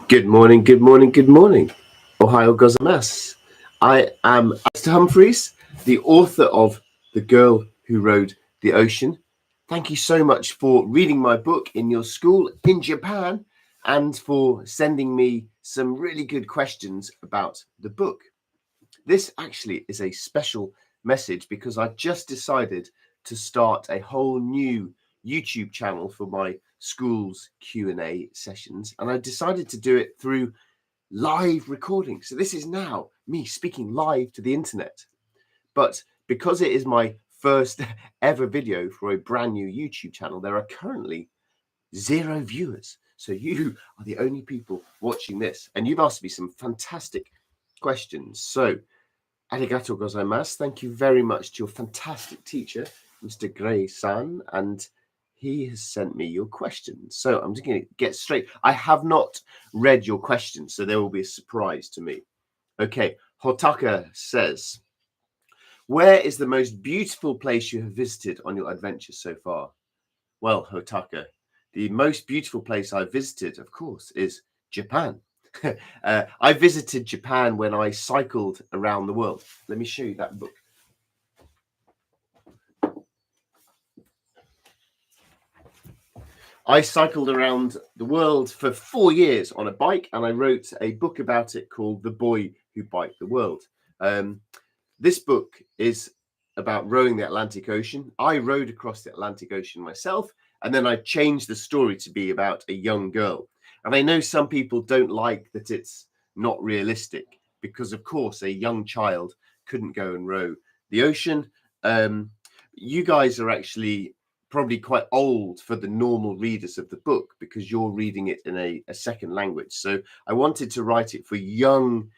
Good morning, good morning, good morning. Ohio gozaimasu. I am Mr. Humphreys, the author of The Girl Who Rode the Ocean. Thank you so much for reading my book in your school in Japan and for sending me some really good questions about the book. This actually is a special message because I just decided to start a whole new YouTube channel for my school's Q&A sessions, and I decided to do it through live recording. So this is now me speaking live to the internet. But because it is my first ever video for a brand new YouTube channel, there are currently 0 viewers. So you are the only people watching this, and you've asked me some fantastic questions. So arigato gozaimasu. Thank you very much to your fantastic teacher, Mr. Gray-san, and he has sent me your questions. So I'm just going to get straight. I have not read your questions, so there will be a surprise to me. Okay, Hotaka says, where is the most beautiful place you have visited on your adventures so far? Well, Hotaka, the most beautiful place I've visited, of course, is Japan. I visited Japan when I cycled around the world. Let me show you that book. I cycled around the world for 4 years on a bike, and I wrote a book about it called The Boy Who Biked the World. This book is about rowing the Atlantic Ocean. I rowed across the Atlantic Ocean myself, and then I changed the story to be about a young girl. And I know some people don't like that it's not realistic because, of course, a young child couldn't go and row the ocean. You guys are actually probably quite old for the normal readers of the book because you're reading it in a second language. So I wanted to write it for young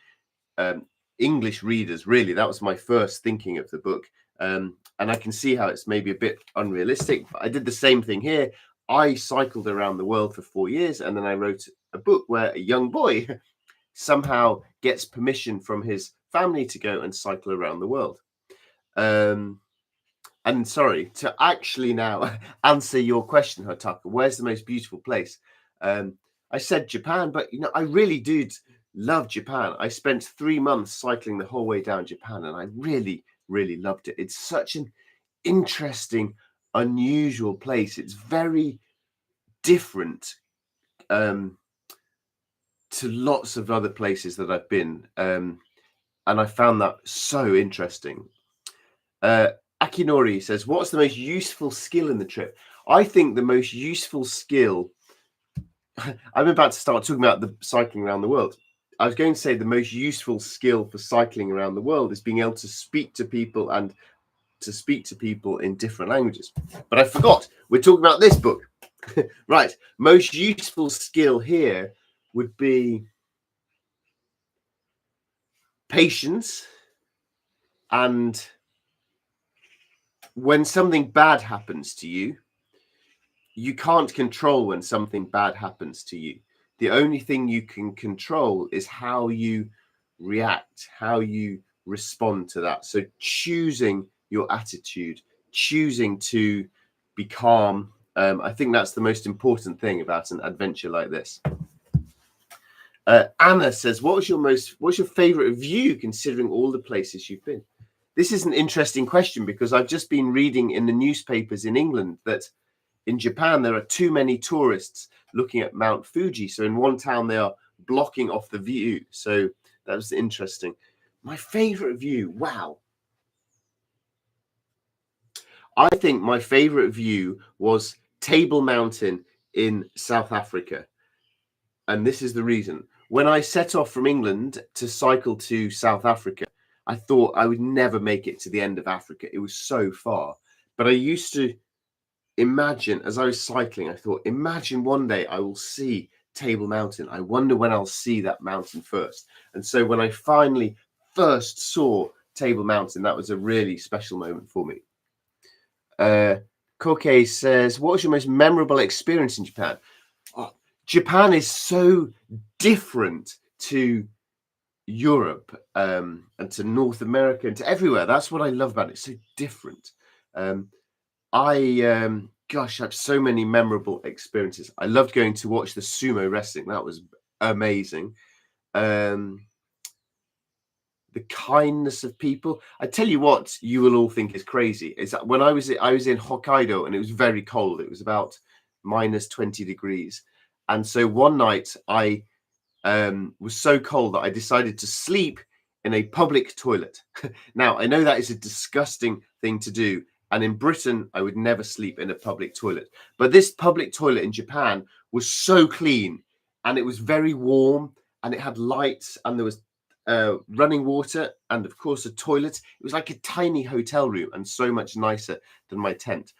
English readers, really. That was my first thinking of the book. And I can see how it's maybe a bit unrealistic, but I did the same thing here. I cycled around the world for 4 years, and then I wrote a book where a young boy somehow gets permission from his family to go and cycle around the world. And sorry, to actually now answer your question, Hotaka, where's the most beautiful place? I said Japan, but I really did love Japan. I spent 3 months cycling the whole way down Japan, and I really, really loved it. It's such an interesting, unusual place. It's very different to lots of other places that I've been, and I found that so interesting. Akinori says, what's the most useful skill in the trip? I think the most useful skill, I'm about to start talking about the cycling around the world. I was going to say the most useful skill for cycling around the world is being able to speak to people and to speak to people in different languages. But I forgot, we're talking about this book. Right, most useful skill here would be patience, and when something bad happens to you, you can't control when something bad happens to you. The only thing you can control is how you react, how you respond to that. So choosing your attitude, choosing to be calm. I think that's the most important thing about an adventure like this. Anna says, what's your favorite view considering all the places you've been? This is an interesting question because I've just been reading in the newspapers in England that in Japan, there are too many tourists looking at Mount Fuji. So in one town, they are blocking off the view. So that was interesting. My favorite view, wow. I think my favorite view was Table Mountain in South Africa. And this is the reason. When I set off from England to cycle to South Africa, I thought I would never make it to the end of Africa. It was so far. But I used to imagine, as I was cycling, I thought, imagine one day I will see Table Mountain. I wonder when I'll see that mountain first. And so when I finally first saw Table Mountain, that was a really special moment for me. Koke says, what was your most memorable experience in Japan? Oh, Japan is so different to Europe and to North America and to everywhere. That's what I love about it. It's so different. Gosh, I have so many memorable experiences. I loved going to watch the sumo wrestling. That was amazing. The kindness of people. I tell you what, you will all think is crazy. Is that when I was in Hokkaido and it was very cold. It was about minus 20 degrees, and so one night I was so cold that I decided to sleep in a public toilet. Now I know that is a disgusting thing to do, and in Britain I would never sleep in a public toilet. But this public toilet in Japan was so clean, and it was very warm, and it had lights, and there was running water, and of course a toilet. It was like a tiny hotel room and so much nicer than my tent.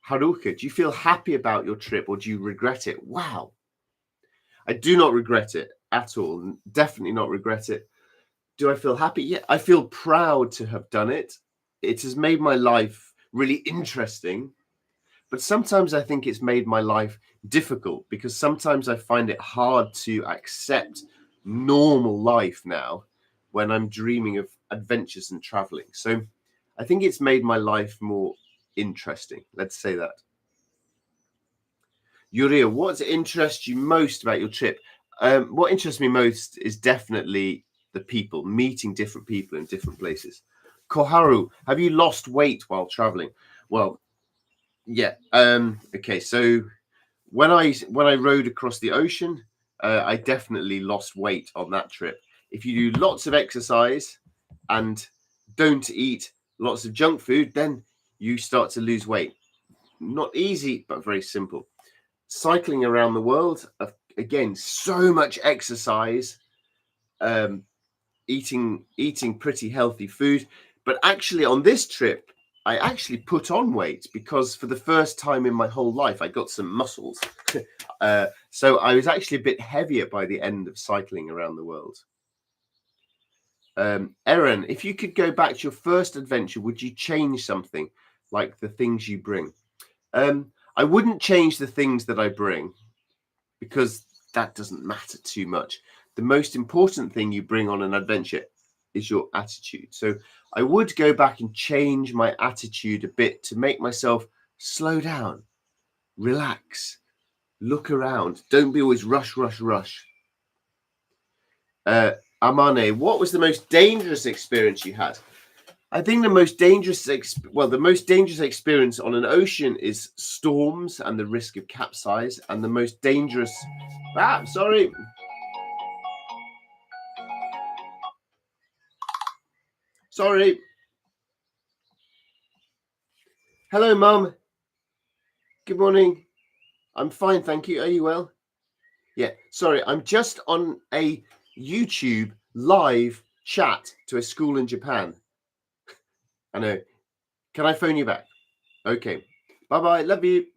Haruka, do you feel happy about your trip or do you regret it? Wow. I do not regret it at all. Definitely not regret it. Do I feel happy? Yeah, I feel proud to have done it. It has made my life really interesting. But sometimes I think it's made my life difficult because sometimes I find it hard to accept normal life now when I'm dreaming of adventures and traveling. So I think it's made my life more interesting. Let's say that. Yuria, what interests you most about your trip? What interests me most is definitely the people, meeting different people in different places. Koharu, have you lost weight while traveling? Well, yeah. Okay. So when I rode across the ocean, I definitely lost weight on that trip. If you do lots of exercise and don't eat lots of junk food, then you start to lose weight. Not easy, but very simple. Cycling around the world, again, so much exercise, eating pretty healthy food. But actually, on this trip, I actually put on weight because for the first time in my whole life, I got some muscles. So I was actually a bit heavier by the end of cycling around the world. Erin, if you could go back to your first adventure, would you change something like the things you bring? I wouldn't change the things that I bring because that doesn't matter too much. The most important thing you bring on an adventure is your attitude. So I would go back and change my attitude a bit to make myself slow down, relax, look around. Don't be always rush. Amane, what was the most dangerous experience you had? I think the most dangerous experience on an ocean is storms and the risk of capsize, and the most dangerous. Sorry. Hello, Mum. Good morning. I'm fine, thank you. Are you well? Yeah. Sorry, I'm just on a YouTube live chat to a school in Japan. I know. Can I phone you back? Okay. Bye-bye. Love you.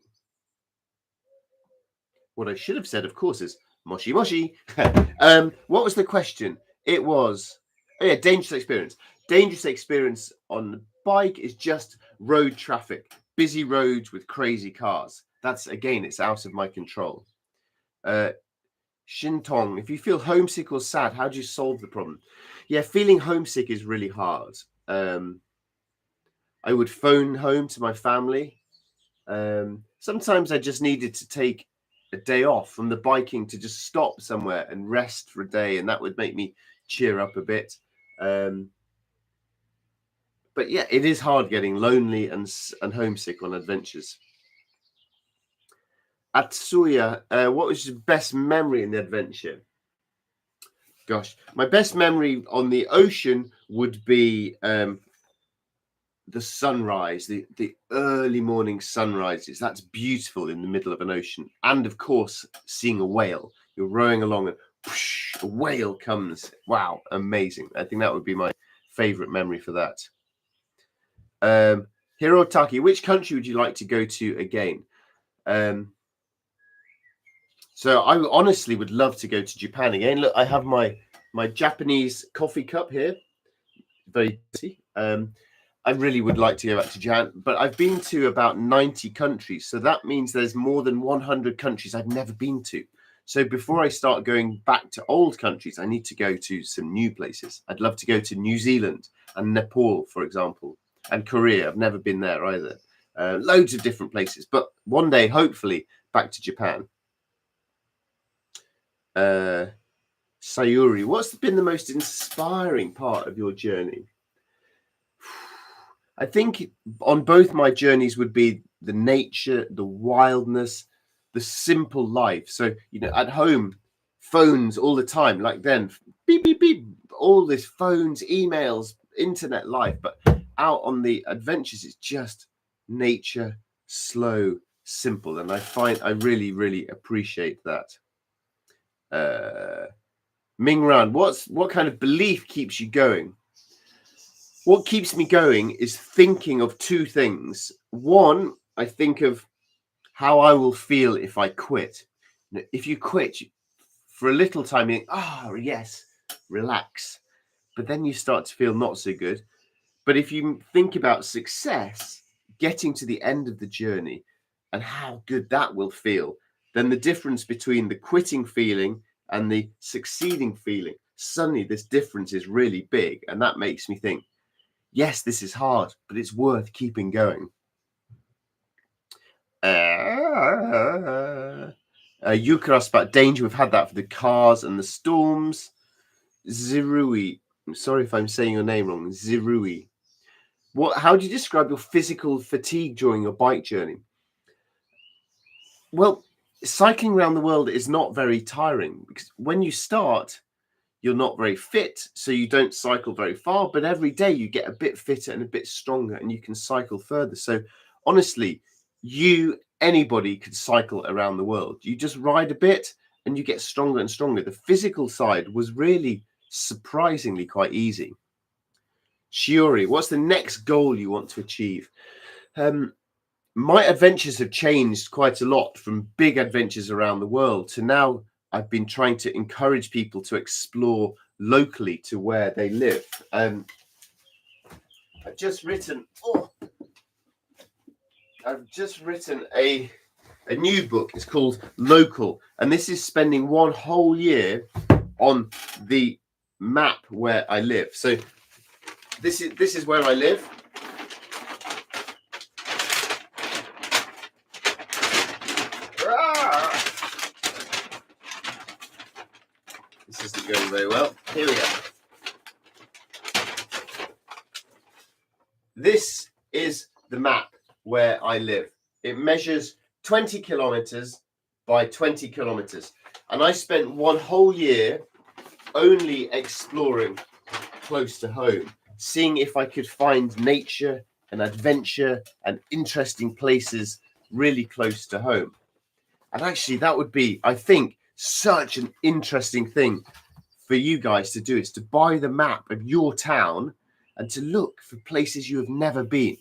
What I should have said, of course, is moshi moshi. What was the question? It was, dangerous experience. Dangerous experience on the bike is just road traffic, busy roads with crazy cars. That's, again, it's out of my control. Shintong, if you feel homesick or sad, how do you solve the problem? Yeah, feeling homesick is really hard. I would phone home to my family. Sometimes I just needed to take a day off from the biking to just stop somewhere and rest for a day, and that would make me cheer up a bit. But yeah, it is hard getting lonely and homesick on adventures. Atsuya, what was your best memory in the adventure? Gosh, my best memory on the ocean would be the sunrise, the early morning sunrises. That's beautiful in the middle of an ocean. And of course, seeing a whale. You're rowing along and whoosh, a whale comes. Wow, amazing. I think that would be my favorite memory for that. Hirotaki, which country would you like to go to again? So I honestly would love to go to Japan again. Look, I have my Japanese coffee cup here. Very dirty. I really would like to go back to Japan, but I've been to about 90 countries. So that means there's more than 100 countries I've never been to. So before I start going back to old countries, I need to go to some new places. I'd love to go to New Zealand and Nepal, for example, and Korea. I've never been there either. Loads of different places, but one day, hopefully, back to Japan. Sayuri, what's been the most inspiring part of your journey? I think on both my journeys would be the nature, the wildness, the simple life. So, at home, phones all the time, like then, beep, beep, beep, all this phones, emails, internet life. But out on the adventures, it's just nature, slow, simple. And I really, really appreciate that. Mingran, what kind of belief keeps you going? What keeps me going is thinking of two things. One, I think of how I will feel if I quit. If you quit for a little time, you think, yes, relax. But then you start to feel not so good. But if you think about success, getting to the end of the journey and how good that will feel, then the difference between the quitting feeling and the succeeding feeling, suddenly this difference is really big. And that makes me think, yes, this is hard, but it's worth keeping going. Yukras about danger. We've had that for the cars and the storms. Zirui. I'm sorry if I'm saying your name wrong. Zirui. How do you describe your physical fatigue during your bike journey? Well, cycling around the world is not very tiring because when you start, you're not very fit, so you don't cycle very far, but every day you get a bit fitter and a bit stronger and you can cycle further. So honestly, anybody could cycle around the world. You just ride a bit and you get stronger and stronger. The physical side was really surprisingly quite easy. Shiori, what's the next goal you want to achieve? My adventures have changed quite a lot from big adventures around the world to now I've been trying to encourage people to explore locally to where they live. I've just written a new book. It's called Local, and this is spending one whole year on the map where I live. So this is where I live. This isn't going very well. Here we go. This is the map where I live. It measures 20 kilometers by 20 kilometers. And I spent one whole year only exploring close to home, seeing if I could find nature and adventure and interesting places really close to home. And actually, that would be, I think, such an interesting thing for you guys to do, is to buy the map of your town and to look for places you have never been.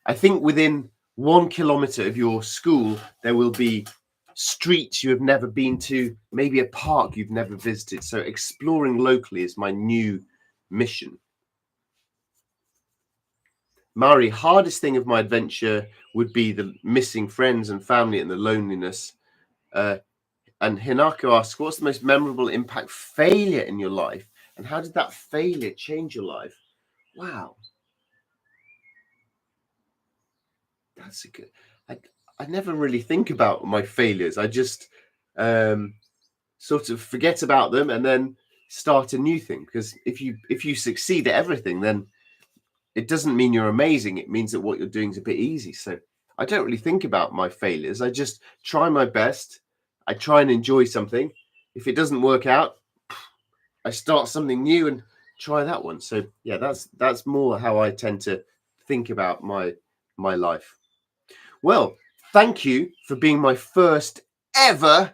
I think within 1 kilometer of your school, there will be streets you have never been to, maybe a park you've never visited. So exploring locally is my new mission. Mari, hardest thing of my adventure would be the missing friends and family and the loneliness. And Hinako asks, what's the most memorable impact failure in your life? And how did that failure change your life? Wow. That's a good... I never really think about my failures. I just sort of forget about them and then start a new thing. Because if you succeed at everything, then it doesn't mean you're amazing. It means that what you're doing is a bit easy. So I don't really think about my failures. I just try my best. I try and enjoy something. If it doesn't work out, I start something new and try that one. So yeah, that's more how I tend to think about my life. Well, thank you for being my first ever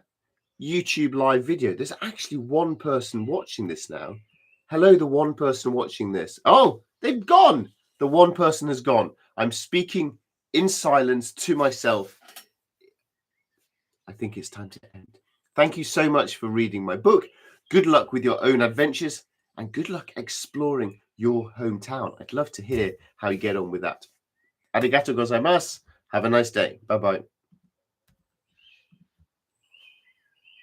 YouTube live video. There's actually one person watching this now. Hello, the one person watching this. Oh, they've gone. The one person has gone. I'm speaking in silence to myself. I think it's time to end. Thank you so much for reading my book. Good luck with your own adventures and good luck exploring your hometown. I'd love to hear how you get on with that. Arigato gozaimasu. Have a nice day. Bye-bye.